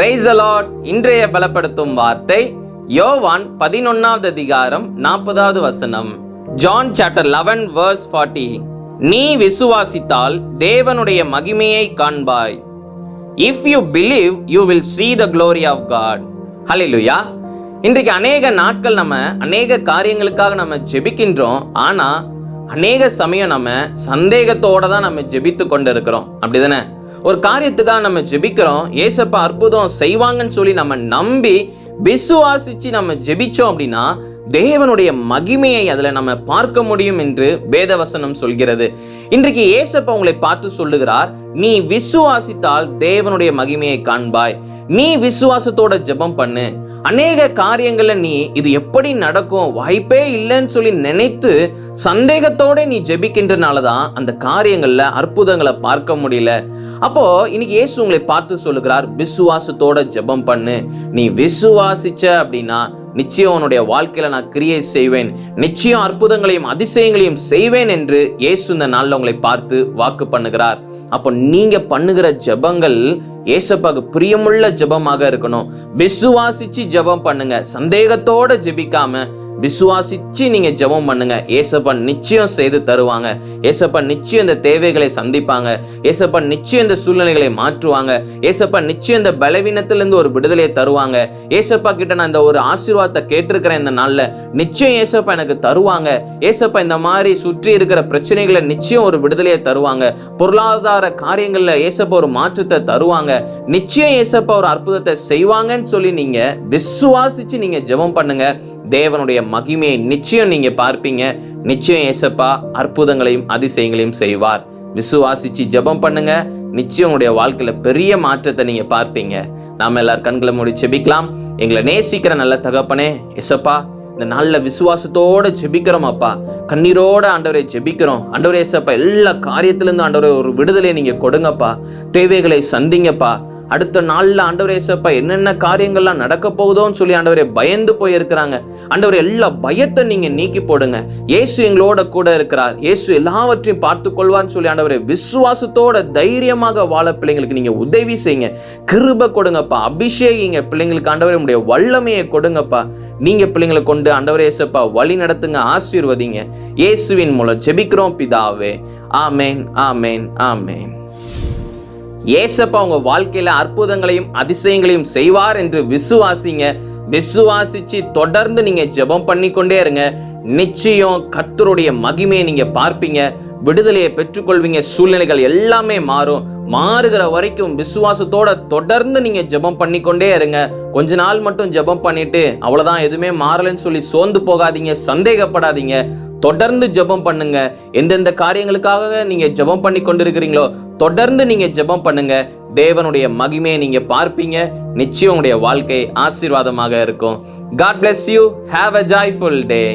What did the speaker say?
Praise the Lord. இன்றைய பலப்படுத்தும் வார்த்தை யோவான் 11வது அதிகாரம் 40வது வசனம். John chapter 11 verse 40. நீ விசுவாசித்தால் தேவனுடைய மகிமையை காண்பாய். If you believe, you will see the glory of God. ஹல்லேலூயா. இன்றைக்கு அநேக நாட்கள் நம்ம அநேக காரியங்களுக்காக நம்ம ஜெபிக்கின்றோம். ஆனா அநேக சமயம் நம்ம சந்தேகத்தோட தான் நம்ம ஜெபித்து கொண்டு இருக்கிறோம். அப்படிதானே? ஒரு காரியத்துக்காக நம்ம ஜெபிக்கிறோம், ஏசப்பா அற்புதம் செய்வாங்கன்னு சொல்லி நம்ம நம்பி விசுவாசிச்சு நம்ம ஜெபிச்சோம் அப்படின்னா தேவனுடைய மகிமையை அதுல நம்ம பார்க்க முடியும் என்று வேதவசனம் சொல்கிறது. இன்றைக்கு ஏசப்பா உங்களை பார்த்து சொல்லுகிறார், நீ விசுவாசித்தால் தேவனுடைய மகிமையை காண்பாய். நீ விசுவாசத்தோட ஜெபம் பண்ணு. அநேக காரியங்கள்ல நீ இது எப்படி நடக்கும், வாய்ப்பே இல்லைன்னு சொல்லி நினைத்து சந்தேகத்தோட நீ ஜெபிக்கின்றனாலதான் அந்த காரியங்கள்ல அற்புதங்களை பார்க்க முடியல. அப்போ இன்னைக்கு இயேசு உங்களை பார்த்து சொல்லுகிறார், விசுவாசத்தோட ஜெபம் பண்ணு. நீ விசுவாசிச்ச அப்படின்னா நிச்சயம் உன்னுடைய வாழ்க்கையில நான் கிரியை செய்வேன், நிச்சயம் அற்புதங்களையும் அதிசயங்களையும் செய்வேன் என்று இயேசு இந்த நாள்ல உங்களை பார்த்து வாக்கு பண்ணுகிறார். அப்போ நீங்க பண்ணுகிற ஜெபங்கள் ஏசப்பாக்கு பிரியமுள்ள ஜெபமாக இருக்கணும். விசுவாசிச்சு ஜெபம் பண்ணுங்க, சந்தேகத்தோட ஜெபிக்காம விசுவாசிச்சு நீங்க ஜெபம் பண்ணுங்க. ஏசப்பா நிச்சயம் செய்து தருவாங்க. ஏசப்பா நிச்சயம் இந்த தேவைகளை சந்திப்பாங்க. ஏசப்பா நிச்சயம் இந்த சூழ்நிலைகளை மாற்றுவாங்க. ஏசப்பா நிச்சயம் இந்த பலவீனத்திலிருந்து ஒரு விடுதலையை தருவாங்க. ஏசப்பா கிட்ட நான் இந்த ஒரு ஆசீர்வாதத்தை கேட்டிருக்கிறேன், இந்த நாள்ல நிச்சயம் ஏசப்பா எனக்கு தருவாங்க. ஏசப்பா இந்த மாதிரி சுற்றி இருக்கிற பிரச்சனைகளை நிச்சயம் ஒரு விடுதலையை தருவாங்க. பொருளாதார காரியங்கள்ல ஏசப்பா ஒரு மாற்றத்தை தருவாங்க. நிச்சயம் ஏசப்பா ஒரு அற்புதத்தை செய்வாங்கன்னு சொல்லி நீங்க விசுவாசிச்சு நீங்க ஜெபம் பண்ணுங்க. தேவனுடைய மகிமையை நிச்சயம் நீங்க பார்ப்பீங்க. நிச்சயம் ஏசப்பா அற்புதங்களையும் அதிசயங்களையும் செய்வார். விசுவாசிச்சு ஜெபம் பண்ணுங்க. நிச்சயம் உங்களுடைய வாழ்க்கையில பெரிய மாற்றத்தை நீங்க பார்ப்பீங்க. நாம எல்லாரும் கண்களை மூடி ஜெபிக்கலாம். எங்களை நேசிக்கிற நல்ல தகப்பனே, ஏசப்பா இந்த நாள்ல விசுவாசத்தோட ஜெபிக்கிறோம் அப்பா, கண்ணீரோட ஆண்டவரை ஜெபிக்கிறோம். ஆண்டவரே ஏசப்பா எல்லா காரியத்திலிருந்து ஆண்டவரே ஒரு விடுதலை நீங்க கொடுங்கப்பா. தேவைகளை சந்திங்கப்பா. அடுத்த நாள்ல ஆண்டவரே ஏசப்பா என்னென்ன காரியங்கள்லாம் நடக்க போகுதோன்னு சொல்லி ஆண்டவரே பயந்து போயிருக்கிறாங்க. ஆண்டவரே எல்லா பயத்தை நீங்க நீக்கி போடுங்க. இயேசு எங்களோட கூட இருக்கிறார், இயேசு எல்லாவற்றையும் பார்த்து கொள்வார்னு சொல்லி ஆண்டவரே விசுவாசத்தோட தைரியமாக வாழ பிள்ளைங்களுக்கு நீங்க உதவி செய்யுங்க. கிருபை கொடுங்கப்பா, அபிஷேகிங்க பிள்ளைங்களுக்கு. ஆண்டவரே உடைய வல்லமையை கொடுங்கப்பா. நீங்க பிள்ளைங்களை கொண்டு ஆண்டவரே ஏசப்பா வழி நடத்துங்க, ஆசீர்வதிங்க. இயேசுவின் மூலம் ஜெபிக்கிறோம் பிதாவே. ஆமேன், ஆமேன், ஆமேன். ஏசப்பா உங்க வாழ்க்கையில அற்புதங்களையும் அதிசயங்களையும் செய்வார் என்று விசுவாசிங்க. விசுவாசிச்சு தொடர்ந்து நீங்க ஜெபம் பண்ணிக்கொண்டே இருங்க. நிச்சயம் கர்த்தருடைய மகிமையை நீங்க பார்ப்பீங்க, விடுதலையை பெற்றுக்கொள்வீங்க. சூழ்நிலைகள் எல்லாமே மாறும். மாறுகிற வரைக்கும் விசுவாசத்தோட தொடர்ந்து நீங்க ஜெபம் பண்ணிக்கொண்டே இருங்க. கொஞ்ச நாள் மட்டும் ஜெபம் பண்ணிட்டு அவ்வளவுதான் எதுவுமே மாறலன்னு சொல்லி சோர்ந்து போகாதீங்க, சந்தேகப்படாதீங்க. தொடர்ந்து ஜெபம் பண்ணுங்க. எந்தெந்த காரியங்களுக்காக நீங்க ஜெபம் பண்ணி கொண்டிருக்கிறீங்களோ தொடர்ந்து நீங்க ஜெபம் பண்ணுங்க. தேவனுடைய மகிமையை நீங்க பார்ப்பீங்க. நிச்சயம் உங்களுடைய வாழ்க்கை ஆசீர்வாதமாக இருக்கும். God bless you. Have a joyful day.